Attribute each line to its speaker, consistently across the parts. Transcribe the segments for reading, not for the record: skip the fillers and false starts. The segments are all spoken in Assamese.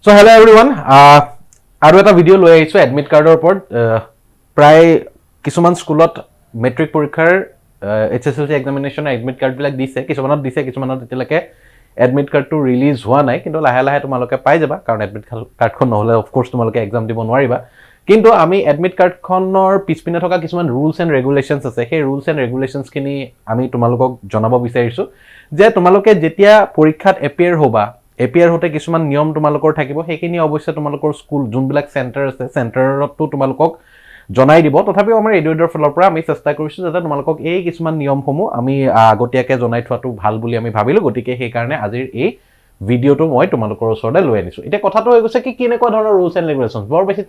Speaker 1: So hello everyone. আৰু এটা ভিডিও লৈ আহিছো এডমিট কাৰ্ডৰ ওপৰত প্ৰায় কিছুমান স্কুলত মেট্ৰিক পৰীক্ষাৰ HSLC এক্সামিনেশ্যন এডমিট কাৰ্ড বিলাক দিছে কিছুমানত এতিয়ালৈকে এডমিট কাৰ্ডটো ৰিলিজ হোৱা নাই কিন্তু লাহে লাহে তোমালোকে পাই যাবা কাৰণ এডমিট কাৰ্ডখন নহলে অফ কোৰ্স তোমালোকে এক্সাম দিব নোৱাৰিবা কিন্তু আমি এডমিট কাৰ্ডখনৰ পিছপিনে থকা কিছুমান ৰুলছ এণ্ড ৰেগুলেশনছ আছে সেই ৰুলছ এণ্ড ৰেগুলেশনছ খিনি আমি তোমালোকক জনাব বিচাৰিছো যে তোমালোকে যেতিয়া পৰীক্ষাত এপিয়াৰ হ'বা এপিয়াৰ হতে কিছুমান নিয়ম তোমালোকৰ থাকিব সেইখিনি অৱশ্যে তোমালোকৰ স্কুল যোনবিলাক চেণ্টাৰ আছে চেণ্টাৰতো তোমালোকক জনাই দিব তথাপিও আমাৰ এডুৱেডৰ ফালৰ পৰা আমি চেষ্টা কৰিছো যাতে তোমালোকক এই কিছুমান নিয়মসমূহ আমি আগতীয়াকে জনাই থোৱাটো ভাল বুলি আমি ভাবিলো গতিকে সেই কাৰণে আজিৰ এই ভিডিওটো মই তোমালোকৰ ওচৰতে লৈ আনিছো এটা কথাটো হৈ গৈছে কি কেনেকুৱা ধৰণৰ ৰুলছ এণ্ড ৰেগুলেশনছ বৰ বেছি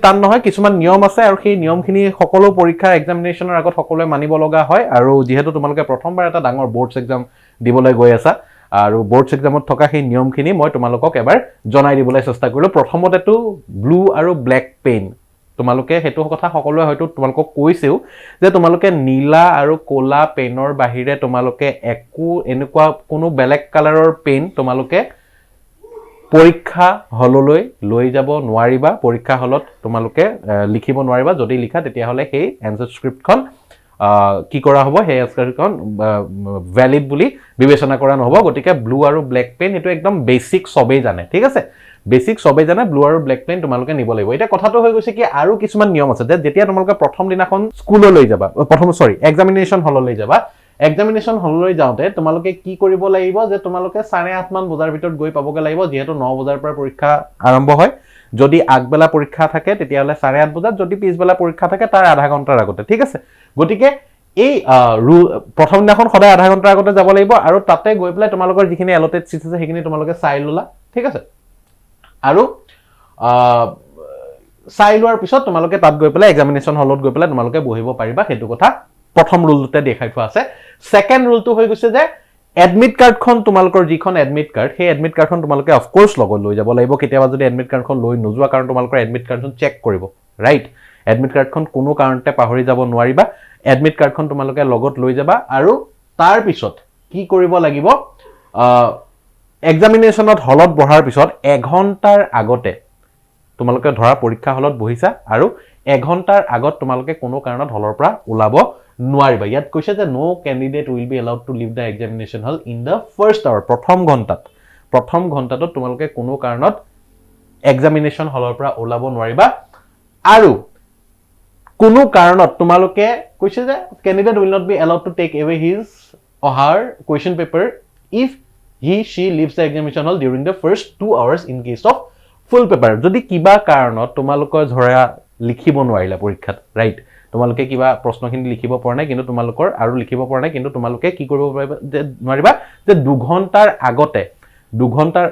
Speaker 1: টান নহয় কিছুমান নিয়ম আছে আৰু সেই নিয়মখিনি সকলো পৰীক্ষাৰ এক্সামিনেশ্যনৰ আগত সকলোৱে মানিব লগা হয় আৰু যেহেতু তোমালোকে প্ৰথমবাৰ এটা ডাঙৰ বোৰ্ডছ এক্সাম দিবলৈ গৈ আছা আৰু বোৰ্ডছ এক্সামত থকা সেই নিয়মখিনি মই তোমালোকক এবাৰ জনাই দিবলৈ চেষ্টা কৰিলো প্ৰথমতেটো ব্লু আৰু ব্ল্যাক পেন তোমালোকে হেতু কথা সকলোৱে হয়তো তোমালোকক কৈছেও যে তোমালোকে নীলা আৰু কোলা পেনৰ বাহিৰে তোমালোকে একো এনেকুৱা কোনো বেলেগ কালাৰৰ পেন তোমালোকে পৰীক্ষা হললৈ লৈ যাব নোৱাৰিবা পৰীক্ষা হলত তোমালোকে লিখিব নোৱাৰিবা যদি লিখা তেতিয়া হলে সেই এনসাৰ স্ক্ৰিপ্টখন কি কৰা হ'ব সেই এনসাৰখন ভ্যালিড বুলি বিবেচনা কৰা নহব গতিকে ব্লু আৰু ব্ল্যাক পেন এটো একদম বেসিক সবেই জানে ঠিক আছে বেসিক সবেই জানে ব্লু আৰু ব্ল্যাক পেন তোমালোকে নিব লাগিব এটা কথাটো হৈ গৈছে কি আৰু কিছুমান নিয়ম আছে যে যেতিয়া তোমালোকে প্ৰথম দিনাখন স্কুললৈ যাবা এক্সামিনেশ্যন হললৈ যাবা এক্সামিনেশ্যন হললৈ যাওঁতে তোমালোকে কি কৰিব লাগিব যে তোমালোকে 8:30 মান বজাৰ ভিতৰত গৈ পাবগে লাগিব যেহেতু 9 বজাৰ পৰা পৰীক্ষা আৰম্ভ হয় যদি আগবেলা পৰীক্ষা থাকে তেতিয়া হলে 8:30 বজাত যদি পিছবেলা পৰীক্ষা থাকে তাৰ আধা ঘণ্টাৰ আগতে ঠিক আছে গতিকে এই প্ৰথম দিনাখন সদায় আধা ঘণ্টাৰ আগতে যাব লাগিব আৰু তাতে গৈ পেলাই তোমালোকৰ যিখিনি এলটেড সিট আছে সেইখিনি তোমালোকে চাই ললা ঠিক আছে আৰু চাই লোৱাৰ পিছত তোমালোকে তাত গৈ পেলাই এক্সামিনেশ্যন হলত গৈ পেলাই তোমালোকে বহিব পাৰিবা হেতু কথা প্ৰথম ৰুলতে দেখাই থোৱা আছে সেকেন্ড ৰুলটো হৈ গৈছে যে এডমিট কাৰ্ডখন তোমালোকৰ যিখন এডমিট কাৰ্ড সেই এডমিট কাৰ্ডখন তোমালোকে অফ কোৰ্স লগত লৈ যাব লাগিব কেতিয়াবা যদি এডমিট কাৰ্ডখন লৈ নোযোৱা কাৰণ তোমালোকৰ এডমিট কাৰ্ডখন চেক কৰিব ৰাইট এডমিট কাৰ্ডখন কোনো কাৰণতে পাহৰি যাব নোৱাৰিবা এডমিট কাৰ্ডখন তোমালোকে লগত লৈ যাবা আৰু তাৰ পিছত কি কৰিব লাগিব এক্সামিনেশ্যনত হলত বহাৰ পিছত 1 ঘণ্টাৰ আগতে তোমালোকে ধৰা পৰীক্ষা হলত বহিছা আৰু 1 ঘণ্টাৰ আগত তোমালোকে কোনো কাৰণত হলৰ পৰা ওলাব নোৱাৰিবা ইয়াত কৈছে যে no candidate will be allowed to leave the examination hall in the first hour প্ৰথম ঘণ্টাত তোমালোকে কোনো কাৰণত এক্সামিনেশ্যন হলৰ পৰা ওলাব নোৱাৰিবা আৰু কোনো কাৰণত তোমালোকে কৈছে যে candidate will not be allowed to take away his or her question paper if she leaves the examination hall during the first 2 hours in case of full paper যদি কিবা কাৰণত তোমালোকৰ ধৰা লিখিব নোৱাৰিলা পৰীক্ষাত ৰাইট তোমালোকে কিবা প্ৰশ্নখিনি লিখিব পৰা নাই কিন্তু তোমালোকৰ আৰু লিখিব পৰা নাই কিন্তু তোমালোকে কি কৰিব নোৱাৰিবা যে 2 ঘণ্টাৰ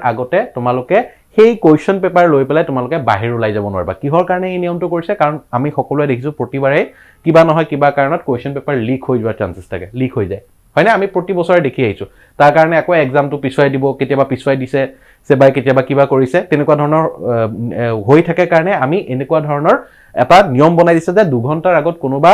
Speaker 1: আগতে তোমালোকে সেই কোৱেশ্চন পেপাৰ লৈ পেলাই তোমালোকে বাহিৰ ওলাই যাব নোৱাৰিবা কিহৰ কাৰণে এই নিয়মটো কৰিছে কাৰণ আমি সকলোৱে দেখিছো প্ৰতিবাৰে কিবা নহয় কিবা কাৰণত কোৱেশ্চন পেপাৰ লিক হৈ যোৱাৰ চান্সেস থাকে লিক হৈ যায় হয়নে আমি প্ৰতি বছৰে দেখি আহিছো তাৰ কাৰণে আকৌ এক্সামটো পিছুৱাই দিব কেতিয়াবা পিছুৱাই দিছে সেবাই কেতিয়াবা কিবা কৰিছে তেনেকুৱা ধৰণৰ হৈ থাকে কাৰণে আমি এনেকুৱা ধৰণৰ এটা নিয়ম বনাই দিছে যে 2 ঘণ্টাৰ আগত কোনোবা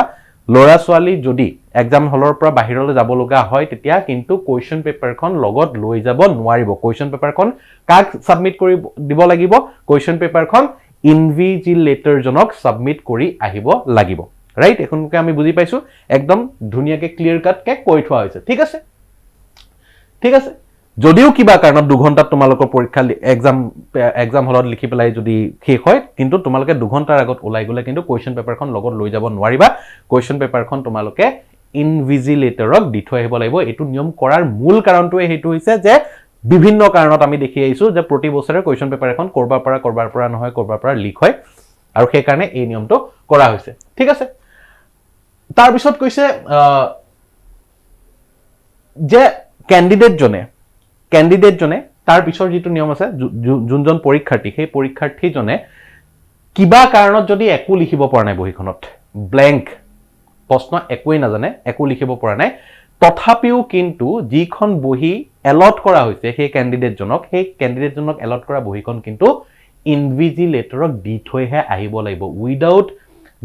Speaker 1: লৰা ছোৱালী যদি এক্সাম হলৰ পৰা বাহিৰলৈ যাব লগা হয় তেতিয়া কিন্তু কোৱেশ্চন পেপাৰখন লগত লৈ যাব নোৱাৰিব কোৱেশ্চন পেপাৰখন কাক সাবমিট কৰি দিব লাগিব কোৱেশ্চন পেপাৰখন ইনভিজিলেটৰ জনক সাবমিট কৰি আহিব লাগিব ৰাইট এখনকে আমি বুজি পাইছো একদম ধুনিয়াকে ক্লিয়াৰ কাট কে কৈ থোৱা হৈছে ঠিক আছে যদিও কিবা কাৰণত 2 ঘণ্টাত তোমালোকৰ পৰীক্ষা এক্সাম হলত লিখি পেলাই যদি শেষ হয় কিন্তু তোমালোকে 2 ঘণ্টাৰ আগত ওলাই গলে কিন্তু কোৱেশ্চন পেপাৰখন লগত লৈ যাব নোৱাৰিবা কোৱেশ্চন পেপাৰখন তোমালোকে ইনভিজিলেটৰক দি থৈ আহিব লাগিব এটো নিয়ম কৰাৰ মূল কাৰণটোৱে হেতু হৈছে যে বিভিন্ন কাৰণত আমি দেখি আহিছো যে প্ৰতি বছৰে কোৱেশ্চন পেপাৰ এখন কৰবাৰ পৰা নহয় কৰবাৰ পৰা লিক হয় আৰু সেই কাৰণে এই নিয়মটো কৰা হৈছে ঠিক আছে তাৰ পিছত কৈছে যে ক্যান্ডিডেট জনে তাৰ পিছৰ যেটো নিয়ম আছে যোনজন পৰীক্ষাৰ্থী সেই পৰীক্ষাৰ্থীজনে কিবা কাৰণত যদি একো লিখিব পৰা নাই বহিখনত ব্ল্যাঙ্ক প্ৰশ্ন একোই নাজানে একো লিখিব পৰা নাই তথাপিও কিন্তু যিখন বহি এলট কৰা হৈছে সেই ক্যান্ডিডেটজনক এলট কৰা বহিখন কিন্তু ইনভিজিলেটৰক দি থৈহে আহিব লাগিব উইদাউট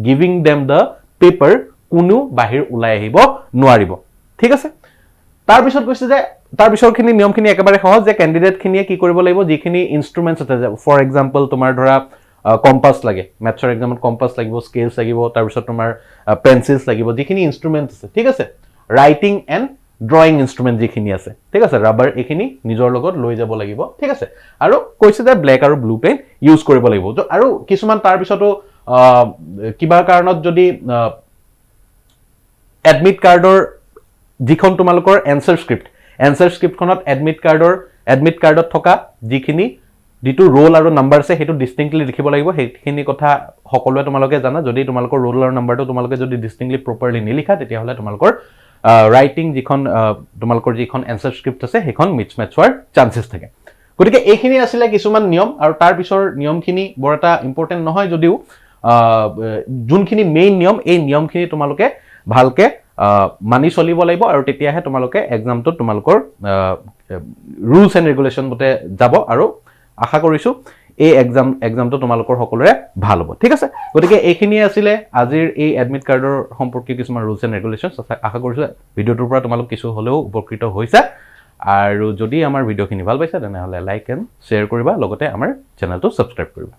Speaker 1: গিভিং দেম দা পেপাৰ কোনো বাহিৰ ওলাই আহিব নোৱাৰিব ঠিক আছে তাৰ পিছত কৈছে যে তাৰ পিছৰখিনি নিয়মখিনি একেবাৰে সহজ যে ক্যান্ডিডেটখিনিয়ে কি কৰিব লাগিব যিখিনি ইনস্ট্ৰুমেন্টছ আছে ফৰ এক্সাম্পল তোমাৰ ধৰা কম্পাছ লাগে মেথছৰ এক্সামত কম্পাছ লাগিব স্কেলছ লাগিব তাৰ পিছত তোমাৰ পেন্সিলছ লাগিব যিখিনি ইনস্ট্ৰুমেন্টছ আছে ঠিক আছে ৰাইটিং এণ্ড ড্ৰয়িং ইনস্ট্ৰুমেন্ট যিখিনি আছে ঠিক আছে ৰাবাৰ এইখিনি নিজৰ লগত লৈ যাব লাগিব ঠিক আছে আৰু কৈছে যে ব্লেক আৰু ব্লু পেন ইউজ কৰিব লাগিব আৰু কিছুমান তাৰ পিছতো কিবা কাৰণত যদি এডমিট কাৰ্ডৰ যিখন তোমালোকৰ এনসাৰ স্ক্ৰিপ্টখনত এডমিট কাৰ্ডত থকা যিখিনি যেটো ৰোল আৰু নাম্বাৰ আছে হেতু ডিস্টিংক্টলি লিখিব লাগিব হেখিনি কথা সকলোৱে তোমালোকে জানা যদি তোমালোকৰ ৰোল আৰু নাম্বাৰটো তোমালোকে যদি ডিস্টিংক্টলি প্ৰপাৰলি নিলিখা তেতিয়া হলে তোমালোকৰ ৰাইটিং যিখন তোমালোকৰ যিখন এনসাৰ স্ক্ৰিপ্ট আছে হেখন মিছমেচ হোৱাৰ চান্সেস থাকে গতিকে এইখিনি আছিল কিছুমান নিয়ম আৰু তাৰ পিছৰ নিয়মখিনি বৰ এটা ইম্পৰ্টেন্ট নহয় যদিও যোনখিনি মেইন নিয়ম এই নিয়মখিনি তোমালোকে ভালকে মানি চলিব লাগিব আৰু তেতিয়াহে তোমালোকে এক্সামটো তোমালোকৰ ৰুলছ এণ্ড ৰেগুলেশন মতে যাব আৰু আশা কৰিছো এই এক্সামটো তোমালোকৰ সকলোৰে ভাল হ'ব ঠিক আছে গতিকে এইখিনিয়ে আছিল আজিৰ এই এডমিট কাৰ্ডৰ সম্পৰ্কীয় কিছুমান ৰুলছ এণ্ড ৰেগুলেশনছ আশা কৰিছো ভিডিওটোৰ পৰা তোমালোক কিছু হলেও উপকৃত হৈছে আৰু যদি আমাৰ ভিডিওখিনি ভাল পাইছা তেনেহলে লাইক এণ্ড শ্বেয়াৰ কৰিবা লগতে আমাৰ চেনেলটো সাবস্ক্ৰাইব কৰিবা